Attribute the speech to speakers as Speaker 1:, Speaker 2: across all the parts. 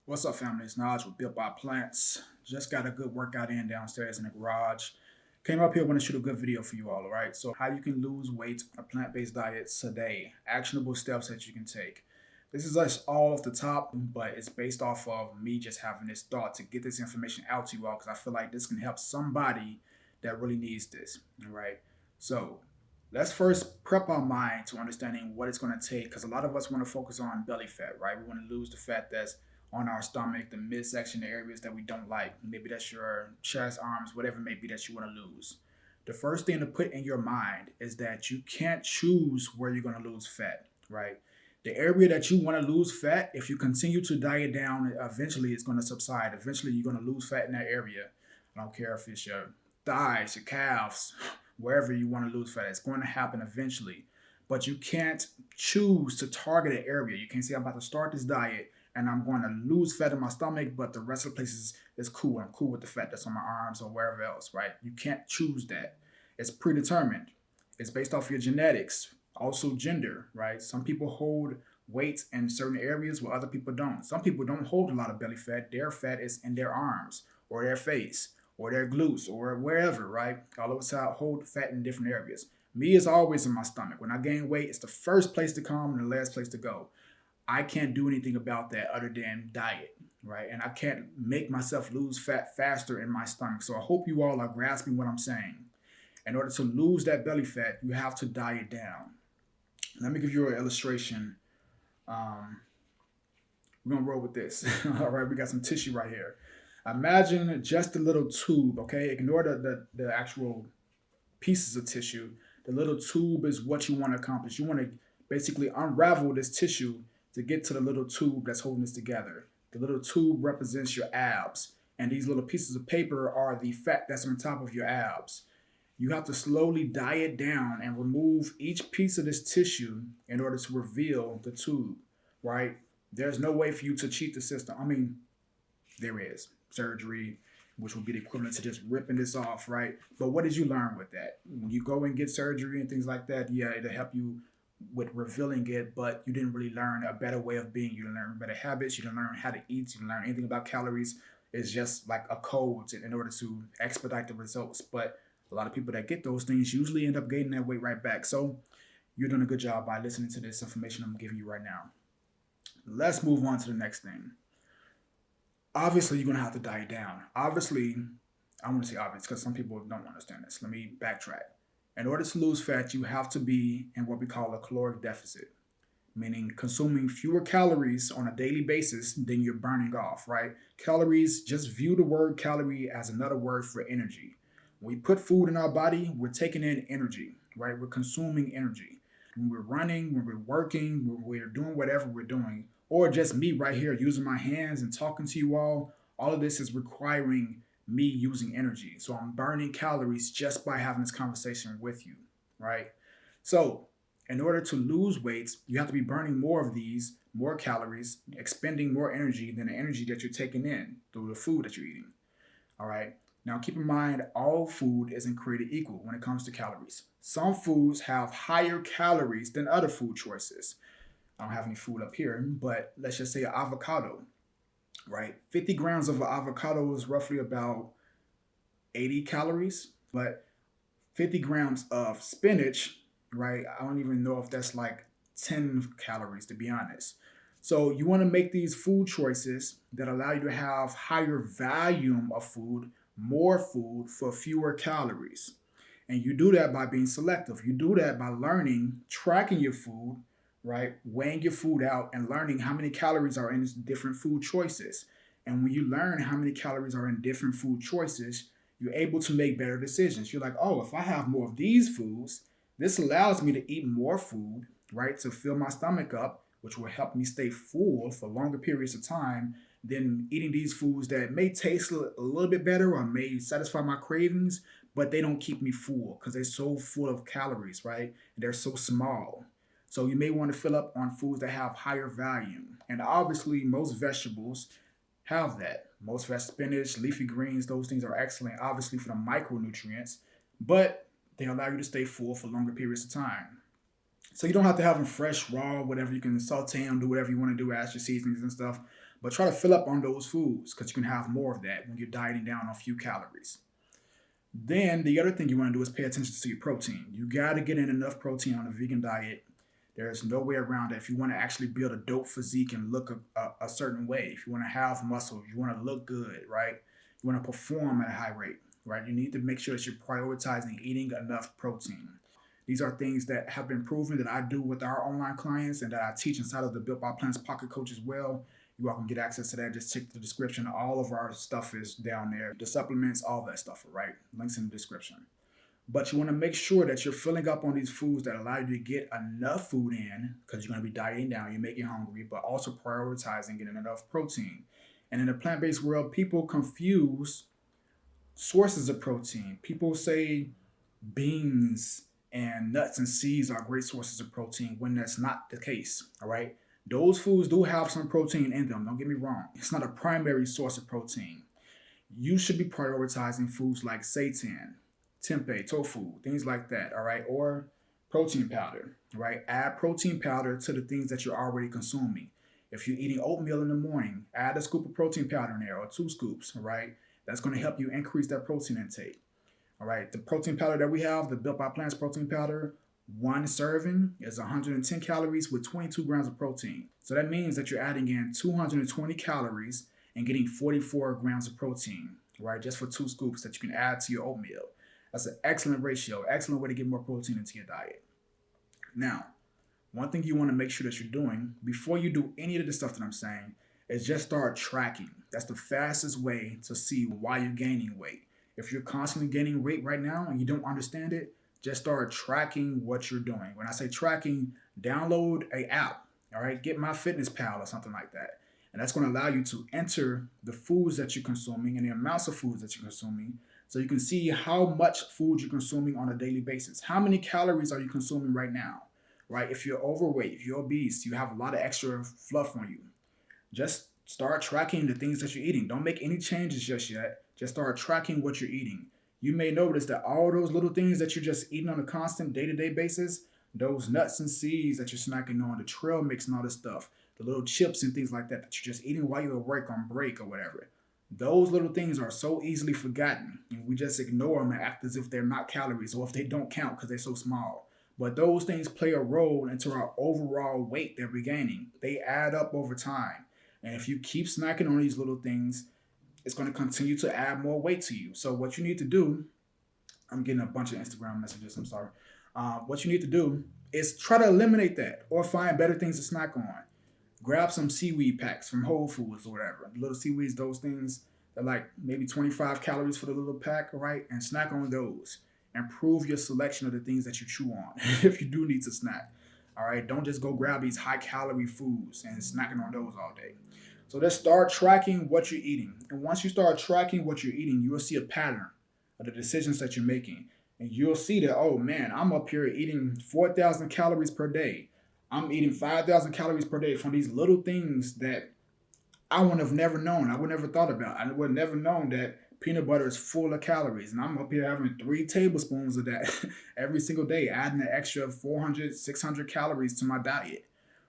Speaker 1: What's up, family? It's Naj with Built by Plants. Just got a good workout in downstairs in the garage. Came up here, want to shoot a good video for you all, alright? So, how you can lose weight on a plant based diet today. Actionable steps that you can take. This is just all off the top, but it's based off of me just having this thought to get this information out to you all because I feel like this can help somebody that really needs this, alright? So, let's first prep our mind to understanding what it's going to take because a lot of us want to focus on belly fat, right? We want to lose the fat that's on our stomach, the midsection, the areas that we don't like. Maybe that's your chest, arms, whatever it may be that you want to lose. The first thing to put in your mind is that you can't choose where you're going to lose fat, right? The area that you want to lose fat, if you continue to diet down, eventually it's going to subside. Eventually you're going to lose fat in that area. I don't care if it's your thighs, your calves, wherever you want to lose fat. It's going to happen eventually. But you can't choose to target an area. You can't say, I'm about to start this diet and I'm going to lose fat in my stomach, but the rest of the places is cool. I'm cool with the fat that's on my arms or wherever else, right? You can't choose that. It's predetermined. It's based off your genetics, also gender, right? Some people hold weights in certain areas where other people don't. Some people don't hold a lot of belly fat. Their fat is in their arms or their face or their glutes or wherever, right? All of us hold fat in different areas. Me is always in my stomach. When I gain weight, it's the first place to come and the last place to go. I can't do anything about that other than diet, right? And I can't make myself lose fat faster in my stomach. So I hope you all are grasping what I'm saying. In order to lose that belly fat, you have to diet down. Let me give you an illustration. Um, we're gonna roll with this. All right, we got some tissue right here. Imagine just a little tube, okay? Ignore the actual pieces of tissue. The little tube is what you want to accomplish. You want to basically unravel this tissue to get to the little tube that's holding this together. The little tube represents your abs, and these little pieces of paper are the fat that's on top of your abs. You have to slowly diet down and remove each piece of this tissue in order to reveal the tube, right? There's no way for you to cheat the system. I mean, there is surgery, which would be the equivalent to just ripping this off, right? But what did you learn with that? When you go and get surgery and things like that, yeah, it'll help you with revealing it, but you didn't really learn a better way of being. You didn't learn better habits. You didn't learn how to eat. You didn't learn anything about calories. It's just like a code in order to expedite the results. But a lot of people that get those things usually end up gaining that weight right back. So you're doing a good job by listening to this information I'm giving you right now. Let's move on to the next thing. Obviously, you're gonna have to diet down. Obviously, I want to say obvious because some people don't understand this. Let me backtrack. In order to lose fat, you have to be in what we call a caloric deficit, meaning consuming fewer calories on a daily basis than you're burning off, right? Calories, just view the word calorie as another word for energy. When we put food in our body, we're taking in energy, right? We're consuming energy. When we're running, when we're working, when we're doing whatever we're doing, or just me right here using my hands and talking to you all of this is requiring me using energy. So I'm burning calories just by having this conversation with you, right? So in order to lose weight, you have to be burning more of these, more calories, expending more energy than the energy that you're taking in through the food that you're eating. All right. Now keep in mind, all food isn't created equal when it comes to calories. Some foods have higher calories than other food choices. I don't have any food up here, but let's just say avocado, right? 50 grams of avocado is roughly about 80 calories, but 50 grams of spinach, right? I don't even know if that's like 10 calories, to be honest. So you want to make these food choices that allow you to have higher volume of food, more food for fewer calories. And you do that by being selective. You do that by learning, tracking your food, right? Weighing your food out and learning how many calories are in different food choices. And when you learn how many calories are in different food choices, you're able to make better decisions. You're like, oh, if I have more of these foods, this allows me to eat more food, right? To fill my stomach up, which will help me stay full for longer periods of time than eating these foods that may taste a little bit better or may satisfy my cravings, but they don't keep me full because they're so full of calories, right? And they're so small. So you may want to fill up on foods that have higher value. And obviously, most vegetables have that. Most spinach, leafy greens, those things are excellent, obviously, for the micronutrients, but they allow you to stay full for longer periods of time. So you don't have to have them fresh, raw, whatever. You can saute them, do whatever you want to do, add your seasonings and stuff. But try to fill up on those foods because you can have more of that when you're dieting down on a few calories. Then the other thing you want to do is pay attention to your protein. You got to get in enough protein on a vegan diet. There's no way around it. If you want to actually build a dope physique and look a certain way, if you want to have muscle, you want to look good, right? You want to perform at a high rate, right? You need to make sure that you're prioritizing eating enough protein. These are things that have been proven that I do with our online clients and that I teach inside of the Built by Plants Pocket Coach as well. You all can get access to that. Just check the description. All of our stuff is down there. The supplements, all that stuff, right? Links in the description. But you want to make sure that you're filling up on these foods that allow you to get enough food in because you're going to be dieting down, you make you hungry, but also prioritizing getting enough protein. And in the plant-based world, people confuse sources of protein. People say beans and nuts and seeds are great sources of protein when that's not the case, all right? Those foods do have some protein in them, don't get me wrong. It's not a primary source of protein. You should be prioritizing foods like seitan, tempeh, tofu, things like that, all right? Or protein powder, right? Add protein powder to the things that you're already consuming. If you're eating oatmeal in the morning, add a scoop of protein powder in there or 2 scoops, all right? That's going to help you increase that protein intake. All right, the protein powder that we have, the Built by Plants protein powder, one serving is 110 calories with 22 grams of protein. So that means that you're adding in 220 calories and getting 44 grams of protein, right? Just for 2 scoops that you can add to your oatmeal. That's an excellent ratio, excellent way to get more protein into your diet. Now, one thing you want to make sure that you're doing before you do any of the stuff that I'm saying is just start tracking. That's the fastest way to see why you're gaining weight. If you're constantly gaining weight right now and you don't understand it, just start tracking what you're doing. When I say tracking, download an app, all right? Get MyFitnessPal or something like that. And that's going to allow you to enter the foods that you're consuming and the amounts of foods that you're consuming so you can see how much food you're consuming on a daily basis. How many calories are you consuming right now, right? If you're overweight, if you're obese, you have a lot of extra fluff on you. Just start tracking the things that you're eating. Don't make any changes just yet. Just start tracking what you're eating. You may notice that all those little things that you're just eating on a constant day-to-day basis, those nuts and seeds that you're snacking on, the trail mix and all this stuff, the little chips and things like that that you're just eating while you're at work on break or whatever. Those little things are so easily forgotten. And we just ignore them and act as if they're not calories or if they don't count because they're so small. But those things play a role into our overall weight that we're gaining. They add up over time. And if you keep snacking on these little things, it's going to continue to add more weight to you. So what you need to do, I'm getting a bunch of Instagram messages, I'm sorry. What you need to do is try to eliminate that or find better things to snack on. Grab some seaweed packs from Whole Foods or whatever. The little seaweeds, those things, they're like maybe 25 calories for the little pack, right? And snack on those. Improve your selection of the things that you chew on if you do need to snack. All right, don't just go grab these high calorie foods and snacking on those all day. So just start tracking what you're eating. And once you start tracking what you're eating, you'll see a pattern of the decisions that you're making. And you'll see that, oh man, I'm up here eating 4,000 calories per day. I'm eating 5,000 calories per day from these little things that I would have never known. I would never thought about. I would have never known that peanut butter is full of calories. And I'm up here having 3 tablespoons of that every single day, adding an extra 400, 600 calories to my diet,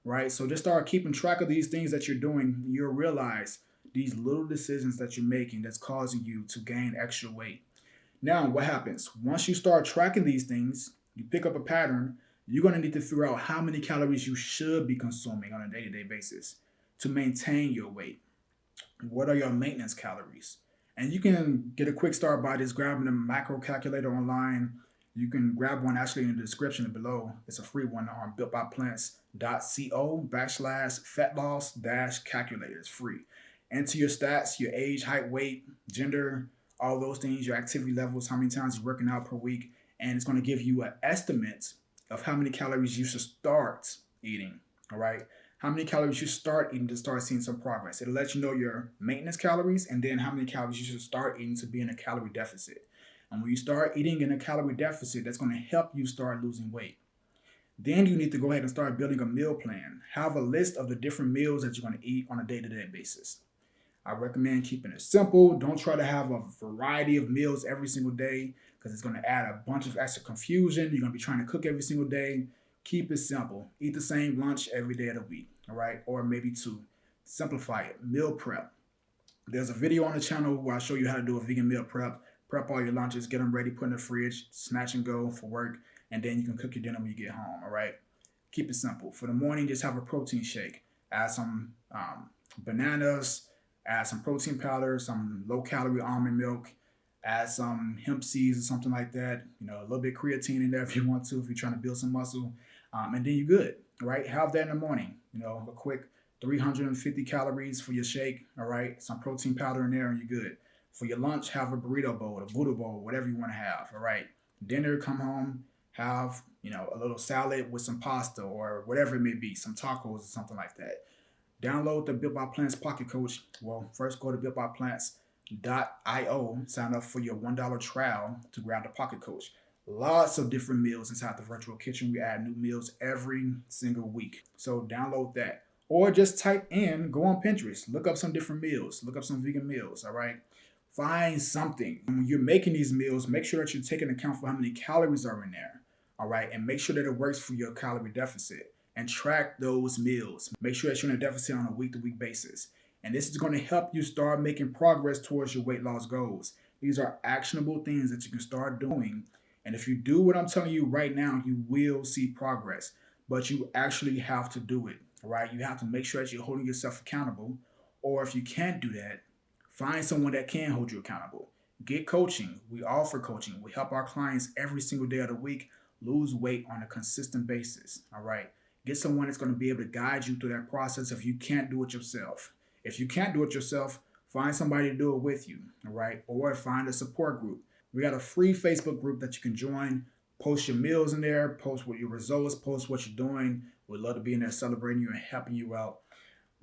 Speaker 1: right? So just start keeping track of these things that you're doing. You'll realize these little decisions that you're making that's causing you to gain extra weight. Now, what happens? Once you start tracking these things, you pick up a pattern, you're going to need to figure out how many calories you should be consuming on a day-to-day basis to maintain your weight. What are your maintenance calories? And you can get a quick start by just grabbing a macro calculator online. You can grab one actually in the description below. It's a free one on builtbyplants.co/fat loss-calculator. It's free. Enter your stats, your age, height, weight, gender, all those things, your activity levels, how many times you're working out per week, and it's going to give you an estimate of how many calories you should start eating, all right? How many calories you start eating to start seeing some progress. It'll let you know your maintenance calories and then how many calories you should start eating to be in a calorie deficit. And when you start eating in a calorie deficit, that's going to help you start losing weight. Then you need to go ahead and start building a meal plan. Have a list of the different meals that you're going to eat on a day-to-day basis. I recommend keeping it simple. Don't try to have a variety of meals every single day because it's going to add a bunch of extra confusion. You're going to be trying to cook every single day. Keep it simple. Eat the same lunch every day of the week, all right? Or maybe 2. Simplify it. Meal prep. There's a video on the channel where I show you how to do a vegan meal prep. Prep all your lunches, get them ready, put in the fridge, snatch and go for work, and then you can cook your dinner when you get home, all right? Keep it simple. For the morning, just have a protein shake. Add some bananas, add some protein powder, some low-calorie almond milk, add some hemp seeds or something like that. You know, a little bit of creatine in there if you want to, if you're trying to build some muscle, and then you're good, right? Have that in the morning. You know, a quick 350 calories for your shake, all right? Some protein powder in there and you're good. For your lunch, have a burrito bowl, a Buddha bowl, whatever you want to have, all right? Dinner, come home, have, you know, a little salad with some pasta or whatever it may be, some tacos or something like that. Download the Built by Plants Pocket Coach. Well, first go to builtbyplants.io, sign up for your $1 trial to grab the Pocket Coach. Lots of different meals inside the virtual kitchen. We add new meals every single week. So download that. Or just type in, go on Pinterest, look up some different meals, look up some vegan meals, all right? Find something. When you're making these meals, make sure that you're taking account for how many calories are in there, all right? And make sure that it works for your calorie deficit. And track those meals. Make sure that you're in a deficit on a week-to-week basis. And this is going to help you start making progress towards your weight loss goals. These are actionable things that you can start doing. And if you do what I'm telling you right now, you will see progress. But you actually have to do it, all right? You have to make sure that you're holding yourself accountable. Or if you can't do that, find someone that can hold you accountable. Get coaching. We offer coaching. We help our clients every single day of the week lose weight on a consistent basis, all right? Get someone that's going to be able to guide you through that process if you can't do it yourself. If you can't do it yourself, find somebody to do it with you, all right? Or find a support group. We got a free Facebook group that you can join. Post your meals in there, post what your results, post what you're doing. We'd love to be in there celebrating you and helping you out.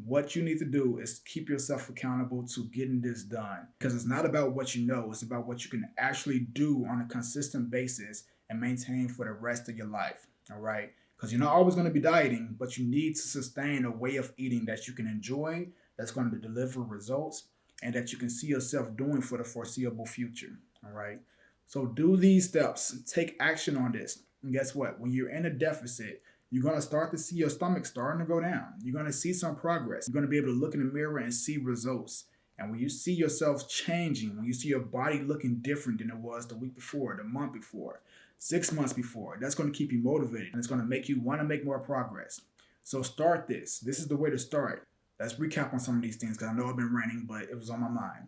Speaker 1: What you need to do is keep yourself accountable to getting this done. Because it's not about what you know, it's about what you can actually do on a consistent basis and maintain for the rest of your life, all right? Because you're not always going to be dieting, but you need to sustain a way of eating that you can enjoy, that's going to deliver results, and that you can see yourself doing for the foreseeable future, all right? So do these steps. Take action on this. And guess what? When you're in a deficit, you're going to start to see your stomach starting to go down. You're going to see some progress. You're going to be able to look in the mirror and see results. And when you see yourself changing, when you see your body looking different than it was the week before, the month before, 6 months before, that's going to keep you motivated and it's going to make you want to make more progress. So start this. This is the way to start. Let's recap on some of these things because I know I've been ranting, but it was on my mind.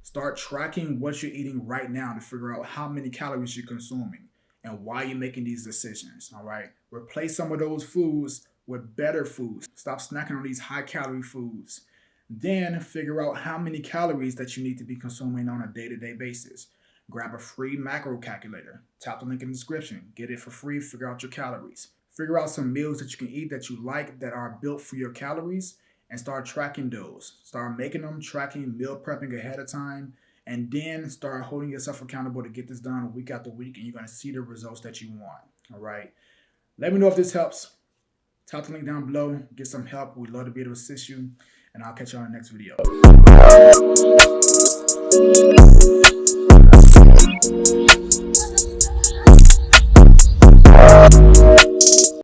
Speaker 1: Start tracking what you're eating right now to figure out how many calories you're consuming and why you're making these decisions, all right? Replace some of those foods with better foods. Stop snacking on these high-calorie foods. Then figure out how many calories that you need to be consuming on a day-to-day basis. Grab a free macro calculator. Tap the link in the description. Get it for free. Figure out your calories. Figure out some meals that you can eat that you like that are built for your calories and start tracking those. Start making them, tracking, meal prepping ahead of time, and then start holding yourself accountable to get this done week after week, and you're going to see the results that you want, all right? Let me know if this helps. Tap the link down below. Get some help. We'd love to be able to assist you, and I'll catch you on the next video.